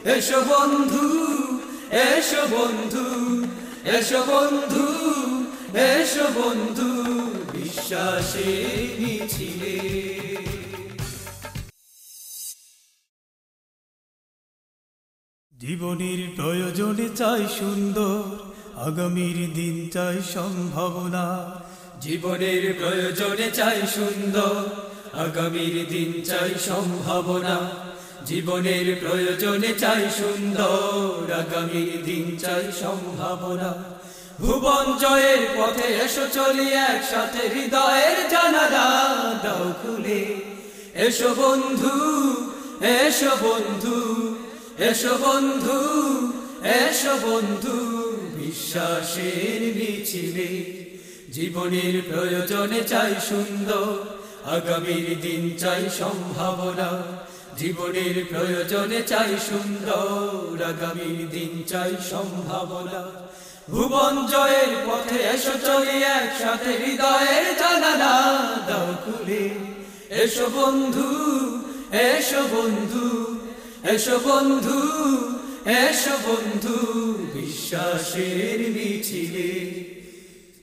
এসো বন্ধু, এসো বন্ধু, এসো বন্ধু, এসো বন্ধু, বিশ্বাসের মিছিলে। জীবনের প্রয়োজনে চাই সুন্দর, আগামীর দিন চাই সম্ভাবনা। জীবনের প্রয়োজনে চাই সুন্দর, আগামীর দিন চাই সম্ভাবনা। জীবনের প্রয়োজনে চাই সুন্দর, আগামীর দিন চাই সম্ভাবনা। ভুবন জয়ের পথে এসো চলি একসাথে, হৃদয়ের জানালা দাও খুলে। এসো বন্ধু, এসো বন্ধু, এসো বন্ধু, এসো বন্ধু, বিশ্বাসের মিছিলে। জীবনের প্রয়োজনে চাই সুন্দর, আগামীর দিন চাই সম্ভাবনা। জীবনের প্রয়োজনে চাই সুন্দর, আগামীর দিন চাই সম্ভাবনা। ভুবন জয়ের পথে এসো চলি একসাথে, হৃদয়ের জানালা দাও খুলে। এসো বন্ধু, এসো বন্ধু, এসো বন্ধু, এসো বন্ধু, বিশ্বাসের মিছিলে।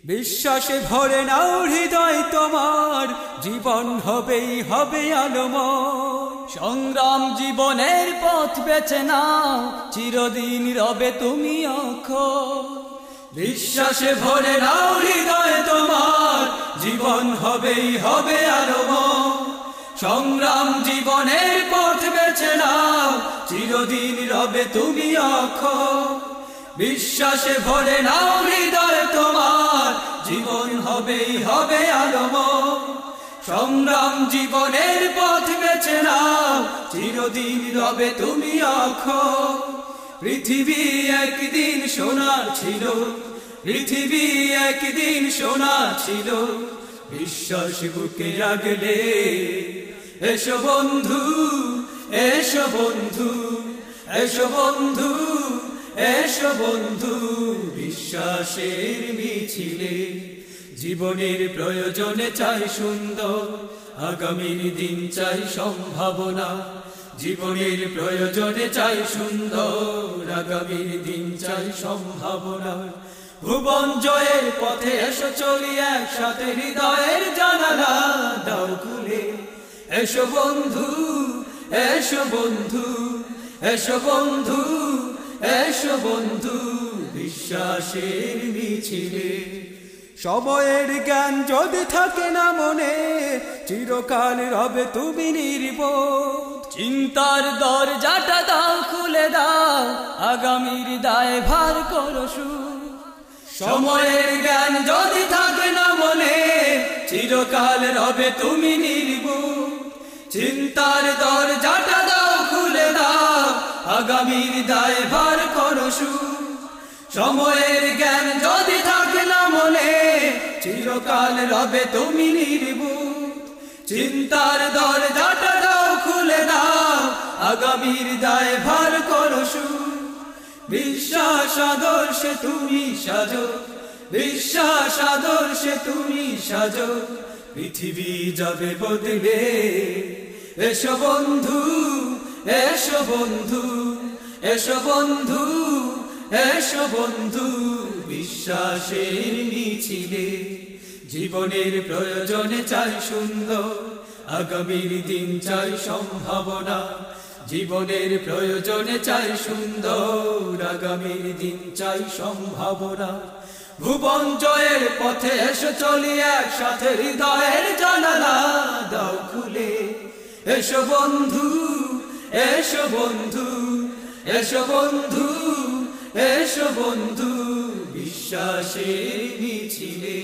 বিশ্বাসে ভরে নাও হৃদয় তোমার, জীবন হবেই হবে আলোময়। সংগ্রাম জীবনের পথ বেছে নাও, চিরদিন রবে তুমি অক্ষয়। বিশ্বাসে ভরে নাও হৃদয় তোমার, জীবন হবেই হবে আলোময়। সংগ্রাম জীবনের পথ বেছে নাও, চিরদিন রবে তুমি অক্ষয়। বিশ্বাসে ভরে নাও হৃদয় তোমার, জীবন হবেই হবে আলোময়। সংগ্রাম জীবনের পথ বেছে নাও, চিরদিন রবে তুমি অক্ষয়। পৃথিবী একদিন সোনার ছিল, পৃথিবী একদিন সোনার ছিল, বিশ্বাস বুকে রাখলে। এসো বন্ধু, এসো বন্ধু, এসো বন্ধু, এসো বন্ধু, বিশ্বাসের মিছিলে। জীবনের প্রয়োজনে চাই সুন্দর, আগামীর দিন চাই সম্ভাবনা। জীবনের প্রয়োজনে চাই সুন্দর, আগামীর দিন চাই সম্ভাবনা। ভুবন জয়ের পথে এসো চলি একসাথে, হৃদয়ের জানালা দাও খুলে। এসো বন্ধু, এসো বন্ধু, এসো বন্ধু, এসো বন্ধু, বিশ্বাসের মিছিলে। সময়ের জ্ঞান যদি থাকে না মনে, চিরকাল রবে তুমি নির্বোধ। চিন্তার দরজাটা দাও খুলে দাও, আগামীর দায় ভার করো সুর। সময়ের জ্ঞান যদি থাকে না মনে, চিরকাল রবে তুমি নির্বোধ। চিন্তার দরজাটা দাও খুলে দাও, আগামীর দায় ভার করো সুর। সময়ের জ্ঞান যদি থাকে না মনে, চিরকাল রবে তুমি নির্বোধ। চিন্তার দরজাটা দাও খুলে দাও, আগামীর দায় ভার করো সুর। বিশ্বাস আদর্শে তুমি সাজো, বিশ্বাস আদর্শে তুমি সাজো, পৃথিবী যাবে বদলে। এসো বন্ধু, এসো বন্ধু, এসো বন্ধু, এসো বন্ধু, বিশ্বাসের মিছিলে। জীবনের প্রয়োজনে চাই সুন্দর, আগামীর দিন চাই সম্ভাবনা। জীবনের প্রয়োজনে চাই সুন্দর, আগামীর দিন চাই সম্ভাবনা। ভুবন জয়ের পথে এসো চলি একসাথে, হৃদয়ের জানালা দাও খুলে। এসো বন্ধু, এসো বন্ধু, এসো বন্ধু, এসো বন্ধু, বিশ্বাসের মিছিলে।